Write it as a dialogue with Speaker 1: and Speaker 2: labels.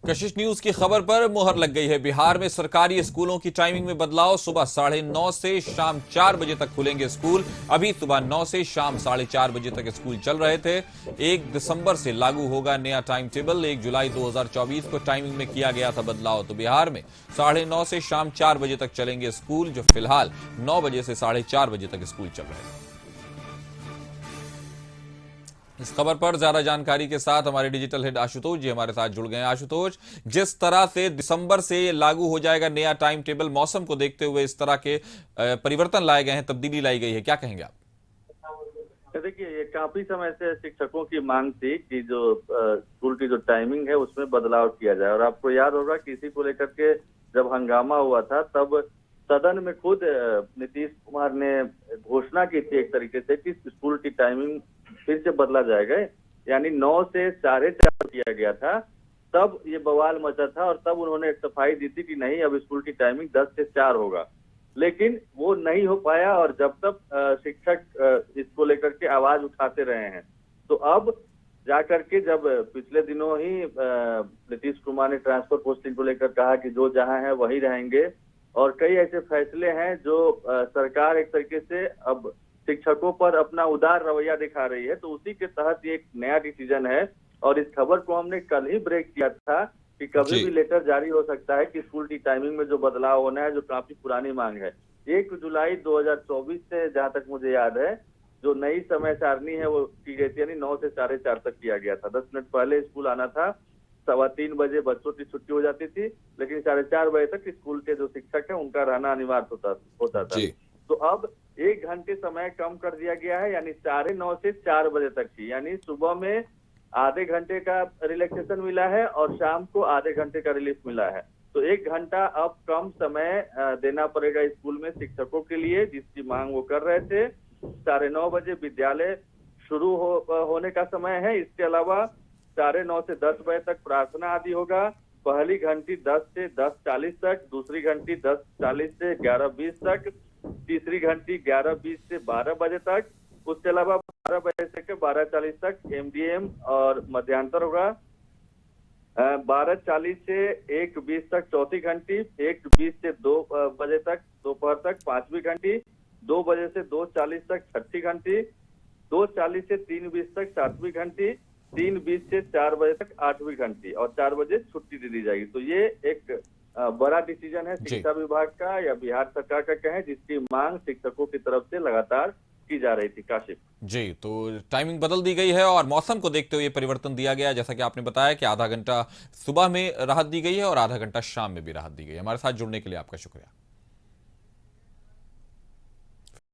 Speaker 1: कशिश news की खबर पर मुहर लग गई है। बिहार में सरकारी स्कूलों की टाइमिंग में बदलाव। सुबह 9:30 से शाम 4 बजे तक खुलेंगे स्कूल। अभी सुबह 9 से शाम 4:30 बजे तक स्कूल चल रहे थे। 1 दिसंबर से लागू होगा नया टाइम टेबल। 1 जुलाई 2024 को टाइमिंग में किया गया था बदलाव। तो बिहार में 9:30 से शाम 4 बजे तक चलेंगे स्कूल, जो फिलहाल 9 बजे से 4:30 बजे तक स्कूल चल रहे हैं। इस खबर पर ज्यादा जानकारी के साथ हमारे डिजिटल हेड आशुतोष जी हमारे साथ जुड़ गए हैं। आशुतोष, जिस तरह से दिसंबर से लागू हो जाएगा नया टाइम टेबल, मौसम को देखते हुए इस तरह के परिवर्तन लाए गए हैं, तब्दीली लाई गई है, क्या कहेंगे आप?
Speaker 2: देखिए, ये काफी समय से शिक्षकों की मांग थी कि जो स्कूल की जो टाइमिंग है उसमें बदलाव किया जाए। और आपको याद होगा कि इसी को लेकर के जब हंगामा हुआ था तब सदन में खुद नीतीश कुमार ने घोषणा की थी एक तरीके से कि स्कूल की टाइमिंग फिर से बदला जाएगा, यानी 9 से 4:30 किया गया था। तब ये बवाल मचा था और तब उन्होंने एक सफाई दी थी कि नहीं, अब स्कूल की टाइमिंग 10 से 4 होगा। लेकिन वो नहीं हो पाया और जब तक शिक्षक इसको लेकर के आवाज उठाते रहे हैं, तो अब जाकर के जब पिछले दिनों ही नीतीश कुमार ने ट्रांसफर पोस्टिंग को लेकर कहा कि जो जहां है वही रहेंगे, और कई ऐसे फैसले हैं जो सरकार एक तरीके से अब शिक्षकों पर अपना उदार रवैया दिखा रही है। तो उसी के तहत ये एक नया डिसीजन है और इस खबर को हमने कल ही ब्रेक किया था कि कभी भी लेटर जारी हो सकता है कि स्कूल की टाइमिंग में जो बदलाव होना है, जो काफी पुरानी मांग है। 1 जुलाई 2024 से जहां तक मुझे याद है जो नई समय सारणी है वो की गई थी, यानी 9 से 4:30 तक किया गया था। 10 मिनट पहले स्कूल आना था, 3:15 बजे बच्चों की छुट्टी हो जाती थी, लेकिन 4:30 बजे तक स्कूल के जो शिक्षक है उनका रहना अनिवार्य होता था। तो अब 1 घंटे समय कम कर दिया गया है, यानी 9:30 से 4 बजे तक की, यानी सुबह में आधे घंटे का रिलैक्सेशन मिला है और शाम को आधे घंटे का रिलीफ मिला है। तो 1 घंटा अब कम समय देना पड़ेगा स्कूल में शिक्षकों के लिए, जिसकी मांग वो कर रहे थे। 9:30 बजे विद्यालय शुरू होने का समय है। इसके अलावा 9:30 से 10 बजे तक प्रार्थना आदि होगा। पहली घंटी 10 से 10:40 तक, दूसरी घंटी 10:40 से 11:20 तक, तीसरी घंटी 11:20 से 12 बजे तक। उसके अलावा 12 बजे से 12:40 तक एमडीएम और मध्यांतर होगा। 12:40 से 1:20 तक चौथी घंटी, 1:20 से 2 बजे तक दोपहर तक पांचवी घंटी, 2 बजे से 2:40 तक छठी घंटी, 2:40 से 3:20 तक सातवीं घंटी, 3:20 से 4 बजे तक आठवीं घंटी और 4 बजे छुट्टी दे दी जाएगी। तो ये एक बड़ा डिसीजन है शिक्षा विभाग का या बिहार सरकार का कहें, जिसकी मांग शिक्षकों की तरफ से लगातार की जा रही थी। काशिफ
Speaker 1: जी, तो टाइमिंग बदल दी गई है और मौसम को देखते हुए ये परिवर्तन दिया गया है। जैसा कि आपने बताया कि आधा घंटा सुबह में राहत दी गई है और आधा घंटा शाम में भी राहत दी गई है। हमारे साथ जुड़ने के लिए आपका शुक्रिया।